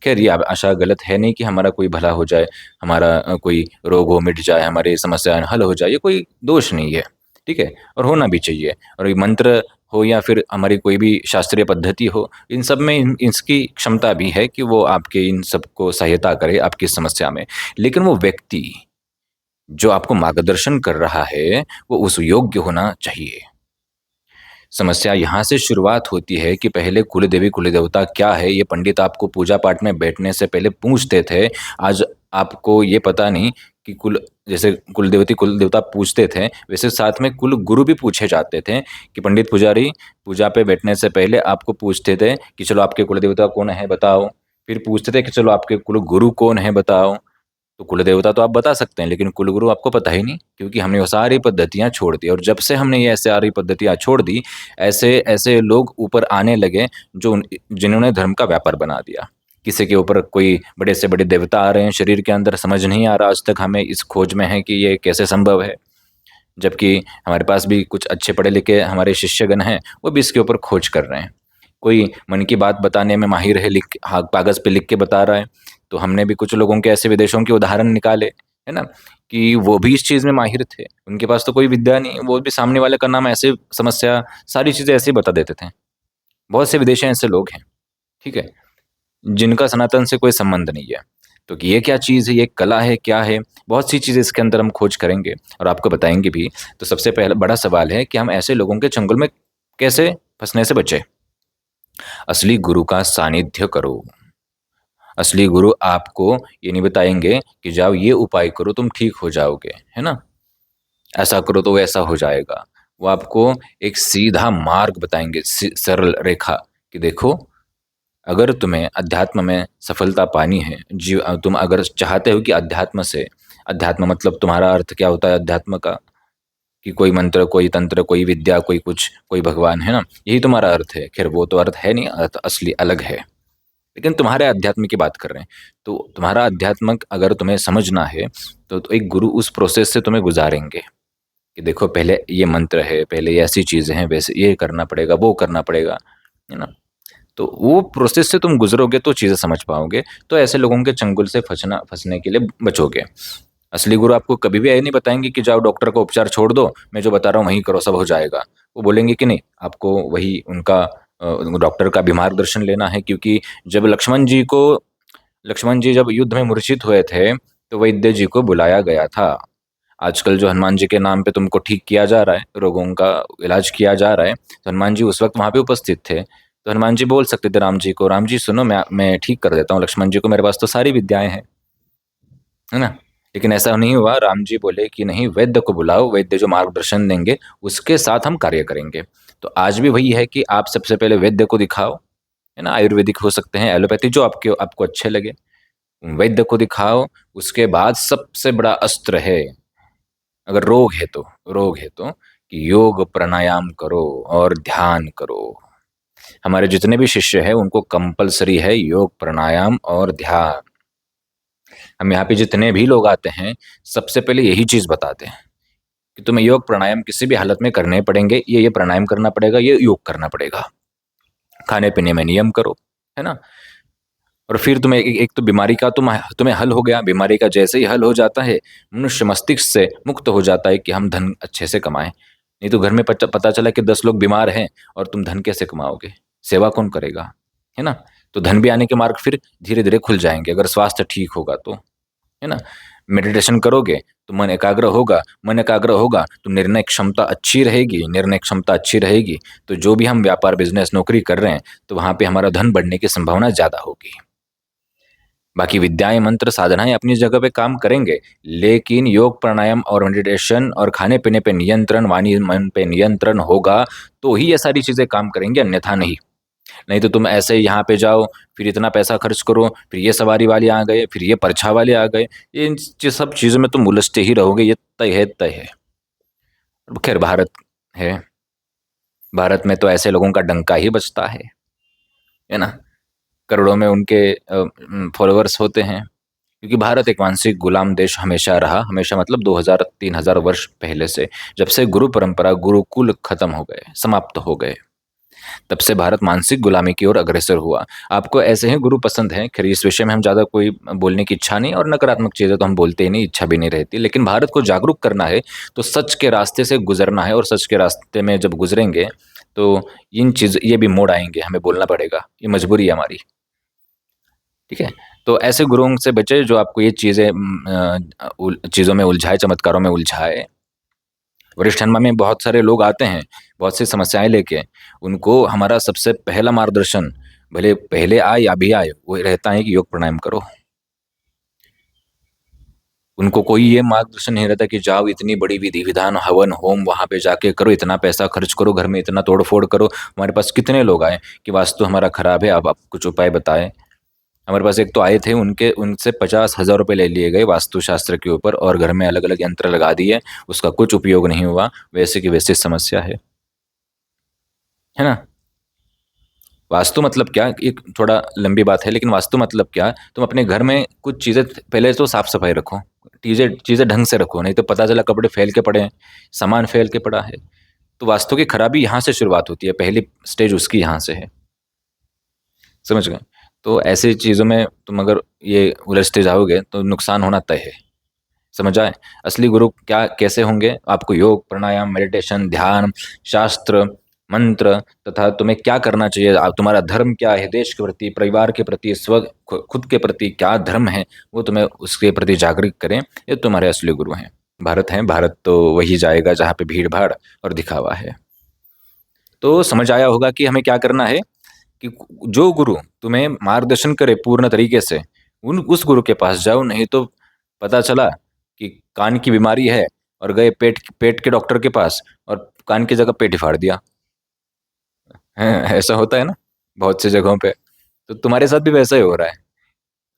खैर ये आशा गलत है नहीं कि हमारा कोई भला हो जाए, हमारा कोई रोग हो मिट जाए, हमारी समस्या हल हो जाए, ये कोई दोष नहीं है, ठीक है? और होना भी चाहिए। और ये मंत्र हो या फिर हमारी कोई भी शास्त्रीय पद्धति हो, इन सब में इसकी क्षमता भी है कि वो आपके इन सबको सहायता करे आपकी समस्या में। लेकिन वो व्यक्ति जो आपको मार्गदर्शन कर रहा है, वो उस योग्य होना चाहिए। समस्या यहाँ से शुरुआत होती है कि पहले कुल देवी कुल देवता क्या है, ये पंडित आपको पूजा पाठ में बैठने से पहले पूछते थे। आज आपको ये पता नहीं कि जैसे कुल देवती कुल देवता पूछते थे, वैसे साथ में कुल गुरु भी पूछे जाते थे कि पंडित पुजारी पूजा पे बैठने से पहले आपको पूछते थे कि चलो आपके कुल देवता कौन है बताओ। फिर पूछते थे कि चलो आपके कुल गुरु कौन है बताओ। तो कुल देवता तो आप बता सकते हैं, लेकिन कुल गुरु आपको पता ही नहीं, क्योंकि हमने वो सारी पद्धतियां छोड़ दी। और जब से हमने ये सारी पद्धतियां छोड़ दी, ऐसे ऐसे लोग ऊपर आने लगे जिन्होंने धर्म का व्यापार बना दिया। किसी के ऊपर कोई बड़े से बड़े देवता आ रहे हैं शरीर के अंदर, समझ नहीं आ रहा आज तक हमें इस खोज में है कि ये कैसे संभव है। जबकि हमारे पास भी कुछ अच्छे पढ़े लिखे हमारे शिष्यगण हैं, वो भी इसके ऊपर खोज कर रहे हैं। कोई मन की बात बताने में माहिर है, लिख हाँ कागज पे लिख के बता रहा है। तो हमने भी कुछ लोगों के ऐसे विदेशों के उदाहरण निकाले, है ना, कि वो भी इस चीज में माहिर थे। उनके पास तो कोई विद्या नहीं, वो भी सामने वाले का नाम ऐसे, समस्या सारी चीजें ऐसे ही बता देते थे। बहुत से विदेशी ऐसे लोग हैं, ठीक है, जिनका सनातन से कोई संबंध नहीं है। तो कि ये क्या चीज़ है, ये कला है, क्या है, बहुत सी चीज़ें इसके अंदर हम खोज करेंगे और आपको बताएंगे भी। तो सबसे पहला बड़ा सवाल है कि हम ऐसे लोगों के चंगुल में कैसे फंसने से बचे। असली गुरु का सानिध्य करो। असली गुरु आपको ये नहीं बताएंगे कि जाओ ये उपाय करो तुम ठीक हो जाओगे, है ना, ऐसा करो तो वैसा हो जाएगा। वो आपको एक सीधा मार्ग बताएंगे, सरल रेखा, कि देखो अगर तुम्हें अध्यात्म में सफलता पानी है, जीव तुम अगर चाहते हो कि अध्यात्म से, अध्यात्म मतलब तुम्हारा अर्थ क्या होता है अध्यात्म का, कि कोई मंत्र कोई तंत्र कोई विद्या कोई कुछ कोई भगवान, है ना, यही तुम्हारा अर्थ है। खैर वो तो अर्थ है नहीं, अर्थ असली अलग है, लेकिन तुम्हारे अध्यात्म की बात कर रहे हैं। तो तुम्हारा अध्यात्म अगर तुम्हें समझना है, तो एक गुरु उस प्रोसेस से तुम्हें गुजारेंगे कि देखो पहले ये मंत्र है, पहले ये ऐसी चीजें हैं, वैसे ये करना पड़ेगा, वो करना पड़ेगा, है ना। तो वो प्रोसेस से तुम गुजरोगे तो चीजें समझ पाओगे, तो ऐसे लोगों के चंगुल से फंसने के लिए बचोगे। असली गुरु आपको कभी भी ये नहीं बताएंगे कि जाओ डॉक्टर का उपचार छोड़ दो, मैं जो बता रहा हूँ वही करो सब हो जाएगा। वो बोलेंगे कि नहीं, आपको वही उनका डॉक्टर का भी मार्गदर्शन लेना है। क्योंकि जब लक्ष्मण जी जब युद्ध में मूर्छित हुए थे, तो वैद्य जी को बुलाया गया था। आजकल जो हनुमान जी के नाम पे तुमको ठीक किया जा रहा है, रोगों का इलाज किया जा रहा है, तो हनुमान जी उस वक्त वहां पे उपस्थित थे। तो हनुमान जी बोल सकते थे राम जी को, राम जी सुनो मैं ठीक कर देता हूँ लक्ष्मण जी को, मेरे पास तो सारी विद्याएं हैं, है ना। लेकिन ऐसा नहीं हुआ, राम जी बोले कि नहीं, वैद्य को बुलाओ, वैद्य जो मार्गदर्शन देंगे उसके साथ हम कार्य करेंगे। तो आज भी वही है कि आप सबसे पहले वैद्य को दिखाओ, है ना, आयुर्वेदिक हो सकते हैं, एलोपैथी जो आपके आपको अच्छे लगे, वैद्य को दिखाओ। उसके बाद सबसे बड़ा अस्त्र है, अगर रोग है तो कि योग प्राणायाम करो और ध्यान करो। हमारे जितने भी शिष्य हैं उनको कंपलसरी है योग प्राणायाम और ध्यान। हम यहाँ पे जितने भी लोग आते हैं, सबसे पहले यही चीज बताते हैं कि तुम्हें योग प्राणायाम किसी भी हालत में करने पड़ेंगे, ये प्राणायाम करना पड़ेगा, ये योग करना पड़ेगा, खाने पीने में नियम करो, है ना। और फिर तुम्हें एक तो बीमारी का तुम्हें हल हो गया। बीमारी का जैसे ही हल हो जाता है, मनुष्य मस्तिष्क से मुक्त हो जाता है कि हम धन अच्छे से कमाएं। नहीं तो घर में पता चला कि 10 लोग बीमार हैं और तुम धन कैसे कमाओगे, सेवा कौन करेगा, है ना। तो धन भी आने के मार्ग फिर धीरे धीरे खुल जाएंगे, अगर स्वास्थ्य ठीक होगा तो, है ना। मेडिटेशन करोगे तो मन एकाग्र होगा, मन एकाग्र होगा तो निर्णय क्षमता अच्छी रहेगी, निर्णय क्षमता अच्छी रहेगी तो जो भी हम व्यापार बिजनेस नौकरी कर रहे हैं, तो वहां पे हमारा धन बढ़ने की संभावना ज्यादा होगी। बाकी विद्याएं मंत्र साधनाएं अपनी जगह पे काम करेंगे, लेकिन योग प्राणायाम और मेडिटेशन और खाने पीने पे नियंत्रण, वाणी मन पे नियंत्रण होगा तो ही ये सारी चीजें काम करेंगी, अन्यथा नहीं। नहीं तो तुम ऐसे यहाँ पे जाओ, फिर इतना पैसा खर्च करो, फिर ये सवारी वाले आ गए, फिर ये परछा वाले आ गए, ये सब चीजों में तुम उलझते ही रहोगे, ये तय है तय है। खैर भारत है, भारत में तो ऐसे लोगों का डंका ही बजता है ना। करोड़ों में उनके फॉलोअर्स होते हैं, क्योंकि भारत एक मानसिक गुलाम देश हमेशा रहा, हमेशा मतलब 2000 3000 वर्ष पहले से, जब से गुरु परंपरा गुरुकुल खत्म हो गए, समाप्त हो गए। तब से भारत मानसिक गुलामी की ओर अग्रसर हुआ। आपको ऐसे ही गुरु पसंद हैं। खैर इस विषय में हम ज़्यादा कोई बोलने की इच्छा नहीं, और नकारात्मक चीज़ें तो हम बोलते ही नहीं, इच्छा भी नहीं रहती। लेकिन भारत को जागरूक करना है तो सच के रास्ते से गुजरना है, और सच के रास्ते में जब गुजरेंगे तो ये भी मोड़ आएंगे, हमें बोलना पड़ेगा, ये मजबूरी है हमारी। ठीक है। तो ऐसे गुरुओं से बचे जो आपको ये चीज़ें चीज़ों में उलझाए, चमत्कारों में उलझाए। वरिष्ठ हनुमा में बहुत सारे लोग आते हैं, बहुत सी समस्याएं लेके। उनको हमारा सबसे पहला मार्गदर्शन, भले पहले आए या अभी आए, वो रहता है कि योग प्राणायाम करो। उनको कोई ये मार्गदर्शन नहीं रहता कि जाओ इतनी बड़ी विधि विधान हवन होम वहां पे जाके करो, इतना पैसा खर्च करो, घर में इतना तोड़ फोड़ करो। हमारे पास कितने लोग आए कि वास्तु हमारा खराब है, अब आप कुछ उपाय बताएं। हमारे पास एक तो आए थे, उनके उनसे 50,000 रुपये ले लिए गए वास्तुशास्त्र के ऊपर, और घर में अलग अलग यंत्र लगा दिए, उसका कुछ उपयोग नहीं हुआ, वैसे की वैसे समस्या है ना। वास्तु मतलब क्या, एक थोड़ा लंबी बात है, लेकिन वास्तु मतलब क्या, तुम अपने घर में कुछ चीजें पहले तो साफ सफाई रखो, चीजें चीजें ढंग से रखो, नहीं तो पता चला कपड़े फैल के पड़े हैं, सामान फैल के पड़ा है। तो वास्तु की खराबी यहाँ से शुरुआत होती है, पहली स्टेज उसकी यहाँ से है। समझ गए। तो ऐसी चीजों में तुम अगर ये उलझते जाओगे तो नुकसान होना तय है। समझ आए। असली गुरु क्या कैसे होंगे, आपको योग प्राणायाम मेडिटेशन ध्यान शास्त्र मंत्र तथा तुम्हें क्या करना चाहिए, तुम्हारा धर्म क्या है, देश के प्रति परिवार के प्रति खुद के प्रति क्या धर्म है, वो तुम्हें उसके प्रति जागरूक करें, ये तुम्हारे असली गुरु हैं। भारत है, भारत तो वही जाएगा जहाँ पे भीड़ भाड़ और दिखावा है। तो समझ आया होगा कि हमें क्या करना है, कि जो गुरु तुम्हें मार्गदर्शन करे पूर्ण तरीके से, उस गुरु के पास जाओ। नहीं तो पता चला कि कान की बीमारी है और गए पेट पेट के डॉक्टर के पास, और कान की जगह पेट ही फाड़ दिया है। ऐसा होता है ना बहुत सी जगहों पे। तो तुम्हारे साथ भी वैसा ही हो रहा है।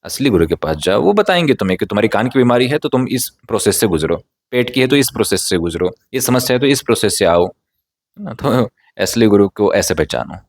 असली गुरु के पास जाओ, वो बताएंगे तुम्हें कि तुम्हारी कान की बीमारी है तो तुम इस प्रोसेस से गुजरो, पेट की है तो इस प्रोसेस से गुजरो, ये समस्या है तो इस प्रोसेस से आओ, है ना। तो असली गुरु को ऐसे पहचानो।